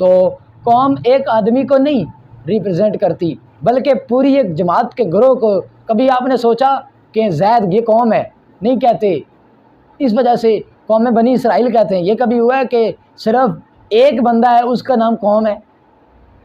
تو قوم ایک آدمی کو نہیں ریپرزینٹ کرتی بلکہ پوری ایک جماعت کے گروہ کو. کبھی آپ نے سوچا کہ زید یہ قوم ہے؟ نہیں کہتے. اس وجہ سے قوم بنی اسرائیل کہتے ہیں. یہ کبھی ہوا ہے کہ صرف ایک بندہ ہے اس کا نام قوم ہے؟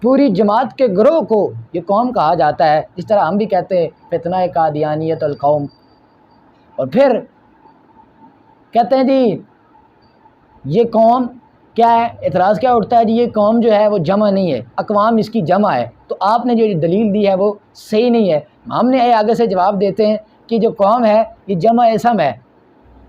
پوری جماعت کے گروہ کو یہ قوم کہا جاتا ہے. جس طرح ہم بھی کہتے ہیں فتنہ قادیانیت القوم. اور پھر کہتے ہیں جی یہ قوم کیا ہے؟ اعتراض کیا اٹھتا ہے جی یہ قوم جو ہے وہ جمع نہیں ہے، اقوام اس کی جمع ہے. تو آپ نے جو دلیل دی ہے وہ صحیح نہیں ہے. ہم نے آگے سے جواب دیتے ہیں کہ جو قوم ہے یہ جمع اسم ہے،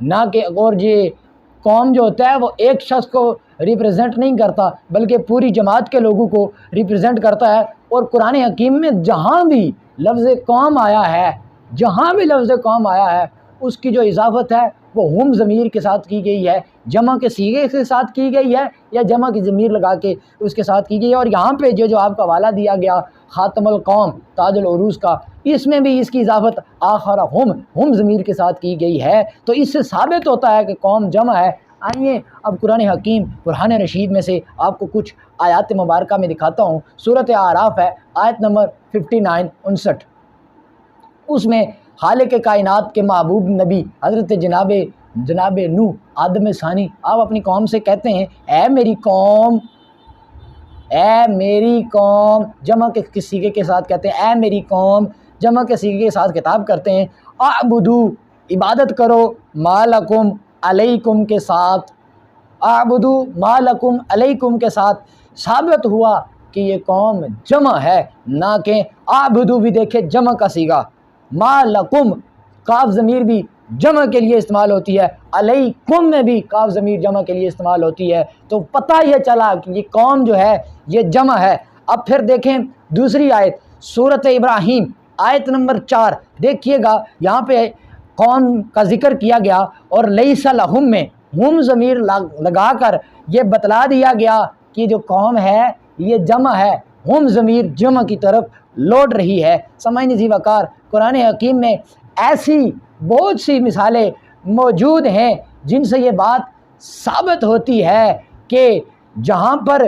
نہ کہ اور یہ قوم جو ہوتا ہے وہ ایک شخص کو ریپرزینٹ نہیں کرتا بلکہ پوری جماعت کے لوگوں کو ریپرزینٹ کرتا ہے. اور قرآن حکیم میں جہاں بھی لفظ قوم آیا ہے، جہاں بھی لفظ قوم آیا ہے اس کی جو اضافت ہے وہ ہم ضمیر کے ساتھ کی گئی ہے، جمع کے صیغے کے ساتھ کی گئی ہے یا جمع کی ضمیر لگا کے اس کے ساتھ کی گئی ہے. اور یہاں پہ جو آپ کا حوالہ دیا گیا خاتم القوم تاج العروج کا، اس میں بھی اس کی اضافت آخر ہم ضمیر کے ساتھ کی گئی ہے. تو اس سے ثابت ہوتا ہے کہ قوم جمع ہے. آئیے اب قرآن حکیم برہان رشید میں سے آپ کو کچھ آیات مبارکہ میں دکھاتا ہوں. سورۃ اعراف ہے، آیت نمبر 59 اس میں خالق کائنات کے محبوب نبی حضرت جناب نوح آدم ثانی آپ اپنی قوم سے کہتے ہیں اے میری قوم، اے میری قوم. جمع کے صیغے کے ساتھ کہتے ہیں اے میری قوم، جمع کے صیغے کے ساتھ خطاب کرتے ہیں. اعبدو عبادت کرو، ما لکم علیکم کے ساتھ، اعبدو ما لکم علیکم کے ساتھ. ثابت ہوا کہ یہ قوم جمع ہے، نہ کہ اعبدو بھی دیکھے جمع کا صیغہ، ما لکم کاف ضمیر بھی جمع کے لیے استعمال ہوتی ہے، علیکم میں بھی کاف ضمیر جمع کے لیے استعمال ہوتی ہے. تو پتہ یہ چلا کہ یہ قوم جو ہے یہ جمع ہے. اب پھر دیکھیں دوسری آیت سورۃ ابراہیم آیت نمبر 4 دیکھیے گا. یہاں پہ قوم کا ذکر کیا گیا اور لیس لہم میں ہم ضمیر لگا کر یہ بتلا دیا گیا کہ جو قوم ہے یہ جمع ہے، ہم ضمیر جمع کی طرف لوٹ رہی ہے. سامعین ذی وقار قرآن حکیم میں ایسی بہت سی مثالیں موجود ہیں جن سے یہ بات ثابت ہوتی ہے کہ جہاں پر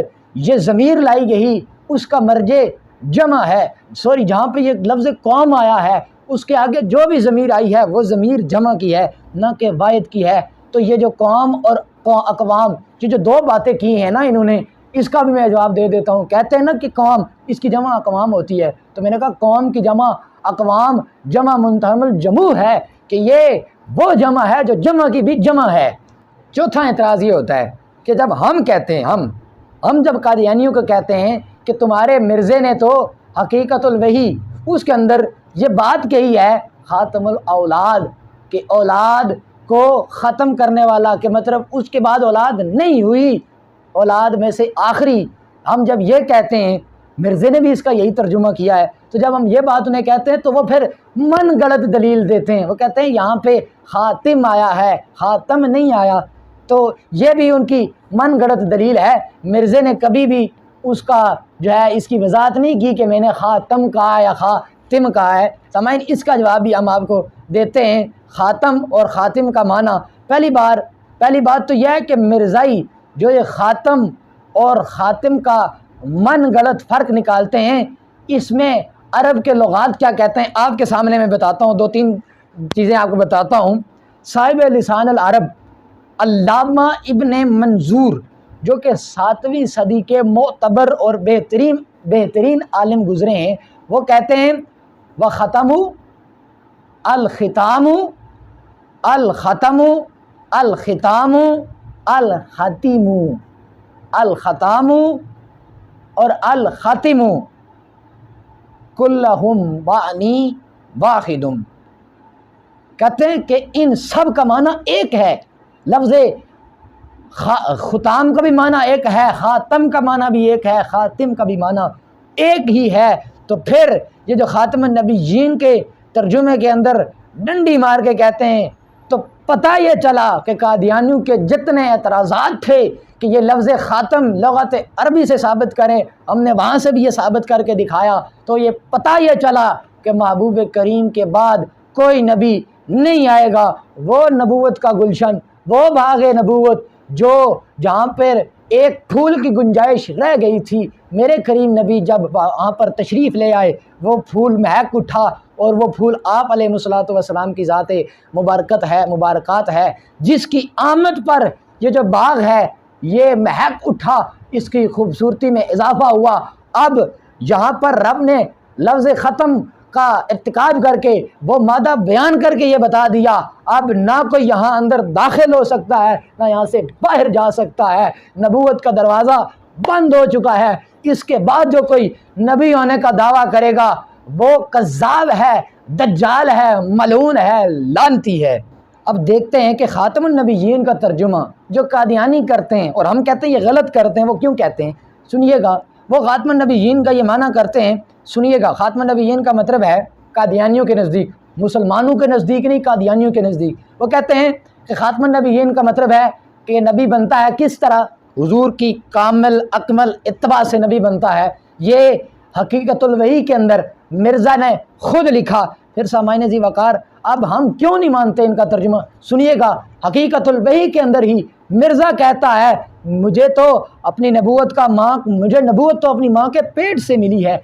یہ ضمیر لائی گئی اس کا مرجع جمع ہے. جہاں پہ یہ لفظ قوم آیا ہے اس کے آگے جو بھی ضمیر آئی ہے وہ ضمیر جمع کی ہے نہ کہ واحد کی ہے. تو یہ جو قوم اور اقوام یہ جو دو باتیں کی ہیں نا انہوں نے، اس کا بھی میں جواب دے دیتا ہوں. کہتے ہیں نا کہ قوم اس کی جمع اقوام ہوتی ہے، تو میں نے کہا قوم کی جمع اقوام جمع منتہمل جموع ہے کہ یہ وہ جمع ہے جو جمع کی بھی جمع ہے. چوتھا اعتراض یہ ہوتا ہے کہ جب ہم کہتے ہیں ہم جب قادیانیوں کو کہتے ہیں کہ تمہارے مرزے نے تو حقیقت الوحی اس کے اندر یہ بات کہی ہے خاتم الاولاد کہ اولاد کو ختم کرنے والا، کہ مطلب اس کے بعد اولاد نہیں ہوئی، اولاد میں سے آخری. ہم جب یہ کہتے ہیں، مرزے نے بھی اس کا یہی ترجمہ کیا ہے، تو جب ہم یہ بات انہیں کہتے ہیں تو وہ پھر من گڑت دلیل دیتے ہیں. وہ کہتے ہیں یہاں پہ خاتم آیا ہے، خاتم نہیں آیا. تو یہ بھی ان کی من گڑت دلیل ہے. مرزے نے کبھی بھی اس کا جو ہے اس کی وضاحت نہیں کی کہ میں نے خاتم کہا یا خاتم کہا ہے. سامعین اس کا جواب بھی ہم آپ کو دیتے ہیں. خاتم اور خاتم کا معنی پہلی بات تو یہ ہے کہ مرزائی جو یہ خاتم اور خاتم کا من غلط فرق نکالتے ہیں، اس میں عرب کے لغات کیا کہتے ہیں آپ کے سامنے میں بتاتا ہوں. 2-3 چیزیں آپ کو بتاتا ہوں. صاحب لسان العرب علامہ ابن منظور جو کہ 7ویں صدی کے معتبر اور بہترین عالم گزرے ہیں، وہ کہتے ہیں وختم الختام الختم الختام الختم الختام اور الختم کلہم معنی واحد. کہتے ہیں کہ ان سب کا معنی ایک ہے. لفظ ختام کا بھی معنی ایک ہے، خاتم کا معنی بھی ایک ہے، خاتم کا بھی معنی ایک ہی ہے. تو پھر یہ جو خاتم النبیین کے ترجمے کے اندر ڈنڈی مار کے کہتے ہیں، تو پتہ یہ چلا کہ قادیانیوں کے جتنے اعتراضات تھے کہ یہ لفظ خاتم لغت عربی سے ثابت کریں، ہم نے وہاں سے بھی یہ ثابت کر کے دکھایا. تو یہ پتہ یہ چلا کہ محبوب کریم کے بعد کوئی نبی نہیں آئے گا. وہ نبوت کا گلشن، وہ باغ نبوت جو جہاں پر ایک پھول کی گنجائش رہ گئی تھی، میرے کریم نبی جب وہاں پر تشریف لے آئے وہ پھول مہک اٹھا، اور وہ پھول آپ علیہ الصلوۃ والسلام کی ذات مبارکات ہے جس کی آمد پر یہ جو باغ ہے یہ مہک اٹھا، اس کی خوبصورتی میں اضافہ ہوا۔ اب یہاں پر رب نے لفظ ختم کا ارتکاب کر کے وہ مادہ بیان کر کے یہ بتا دیا، اب نہ کوئی یہاں اندر داخل ہو سکتا ہے نہ یہاں سے باہر جا سکتا ہے، نبوت کا دروازہ بند ہو چکا ہے۔ اس کے بعد جو کوئی نبی ہونے کا دعویٰ کرے گا وہ کذاب ہے، دجال ہے، ملعون ہے، لعنتی ہے۔ اب دیکھتے ہیں کہ خاتم النبیین کا ترجمہ جو قادیانی کرتے ہیں، اور ہم کہتے ہیں یہ غلط کرتے ہیں، وہ کیوں کہتے ہیں سنیے گا۔ وہ خاتم النبیین کا یہ معنی کرتے ہیں، سنیے گا، خاتم النبیین کا مطلب ہے قادیانیوں کے نزدیک، مسلمانوں کے نزدیک نہیں، قادیانیوں کے نزدیک وہ کہتے ہیں کہ خاتم النبیین کا مطلب ہے کہ یہ نبی بنتا ہے کس طرح، حضور کی کامل اکمل اتباع سے نبی بنتا ہے۔ یہ حقیقت الوحی کے اندر مرزا نے خود لکھا۔ پھر سامعین ذی وقار، اب ہم کیوں نہیں مانتے ان کا ترجمہ؟ سنیے گا، حقیقت الوحی کے اندر ہی مرزا کہتا ہے مجھے نبوت تو اپنی ماں کے پیٹ سے ملی ہے۔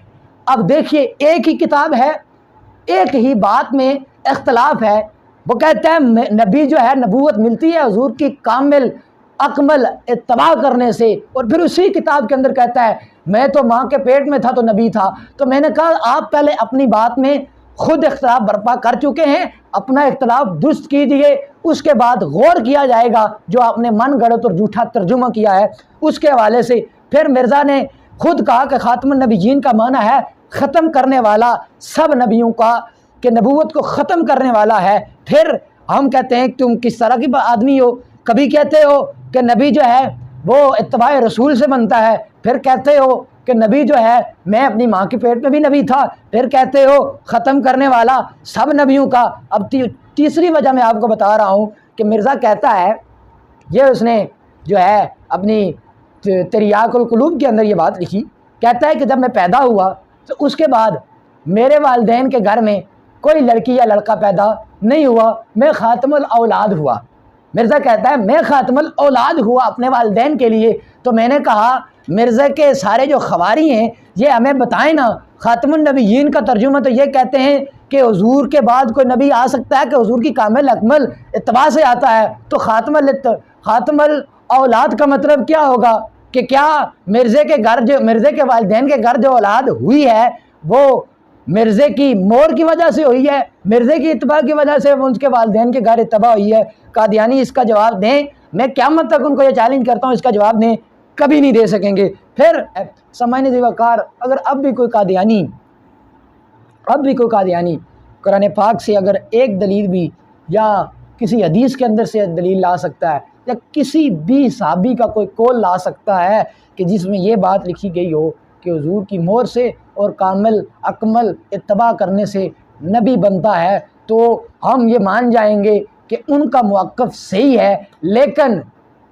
اب دیکھیے ایک ہی کتاب ہے، ایک ہی بات میں اختلاف ہے۔ وہ کہتا ہے نبی جو ہے نبوت ملتی ہے حضور کی کامل اکمل اتباع کرنے سے، اور پھر اسی کتاب کے اندر کہتا ہے میں تو ماں کے پیٹ میں تھا تو نبی تھا۔ تو میں نے کہا آپ پہلے اپنی بات میں خود اختلاف برپا کر چکے ہیں، اپنا اختلاف درست کیجیے، اس کے بعد غور کیا جائے گا جو آپ نے من گڑت اور جھوٹا ترجمہ کیا ہے اس کے حوالے سے۔ پھر مرزا نے خود کہا کہ خاتم النبیین کا معنی ہے ختم کرنے والا سب نبیوں کا، کہ نبوت کو ختم کرنے والا ہے۔ پھر ہم کہتے ہیں تم کس طرح کی آدمی ہو، کبھی کہتے ہو کہ نبی جو ہے وہ اتباع رسول سے بنتا ہے، پھر کہتے ہو کہ نبی جو ہے میں اپنی ماں کے پیٹ میں بھی نبی تھا، پھر کہتے ہو ختم کرنے والا سب نبیوں کا۔ اب تیسری وجہ میں آپ کو بتا رہا ہوں کہ مرزا کہتا ہے، یہ اس نے جو ہے اپنی تریاق القلوب کے اندر یہ بات لکھی، کہتا ہے کہ جب میں پیدا ہوا تو اس کے بعد میرے والدین کے گھر میں کوئی لڑکی یا لڑکا پیدا نہیں ہوا، میں خاتم الاولاد ہوا۔ مرزا کہتا ہے میں خاتم الاولاد ہوا اپنے والدین کے لیے۔ تو میں نے کہا مرزا کے سارے جو خواری ہیں یہ ہمیں بتائیں نا، خاتم النبیین کا ترجمہ تو یہ کہتے ہیں کہ حضور کے بعد کوئی نبی آ سکتا ہے کہ حضور کی کامل اکمل اتباع سے آتا ہے، تو خاتم الاولاد کا مطلب کیا ہوگا کہ کیا مرزے کے والدین کے گھر جو اولاد ہوئی ہے وہ مرزے کی مور کی وجہ سے ہوئی ہے، مرزے کی اتباع کی وجہ سے ان کے والدین کے گھر اتباع ہوئی ہے؟ قادیانی اس کا جواب دیں، میں قیامت تک ان کو یہ چیلنج کرتا ہوں اس کا جواب دیں، کبھی نہیں دے سکیں گے۔ پھر سامعین ذی وقار، اگر اب بھی کوئی قادیانی قرآن پاک سے اگر ایک دلیل بھی یا کسی حدیث کے اندر سے دلیل لا سکتا ہے، یا کسی بھی صحابی کا کوئی قول لا سکتا ہے کہ جس میں یہ بات لکھی گئی ہو کہ حضور کی مہر سے اور کامل اکمل اتباع کرنے سے نبی بنتا ہے، تو ہم یہ مان جائیں گے کہ ان کا موقف صحیح ہے۔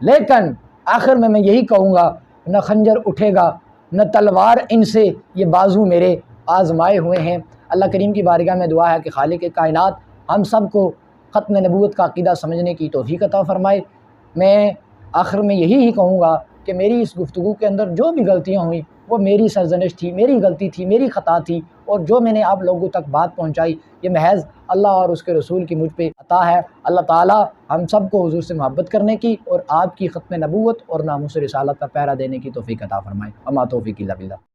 لیکن آخر میں یہی کہوں گا، نہ خنجر اٹھے گا نہ تلوار ان سے، یہ بازو میرے آزمائے ہوئے ہیں۔ اللہ کریم کی بارگاہ میں دعا ہے کہ خالق کائنات ہم سب کو ختم نبوت کا عقیدہ سمجھنے کی توفیق عطا فرمائے۔ میں آخر میں یہی کہوں گا کہ میری اس گفتگو کے اندر جو بھی غلطیاں ہوئیں وہ میری سرزنش تھی، میری غلطی تھی، میری خطا تھی، اور جو میں نے آپ لوگوں تک بات پہنچائی یہ محض اللہ اور اس کے رسول کی مجھ پہ عطا ہے۔ اللہ تعالی ہم سب کو حضور سے محبت کرنے کی اور آپ کی ختم نبوت اور ناموس رسالت کا پہرا دینے کی توفیق عطا فرمائے۔ اما توفیق الا باللہ۔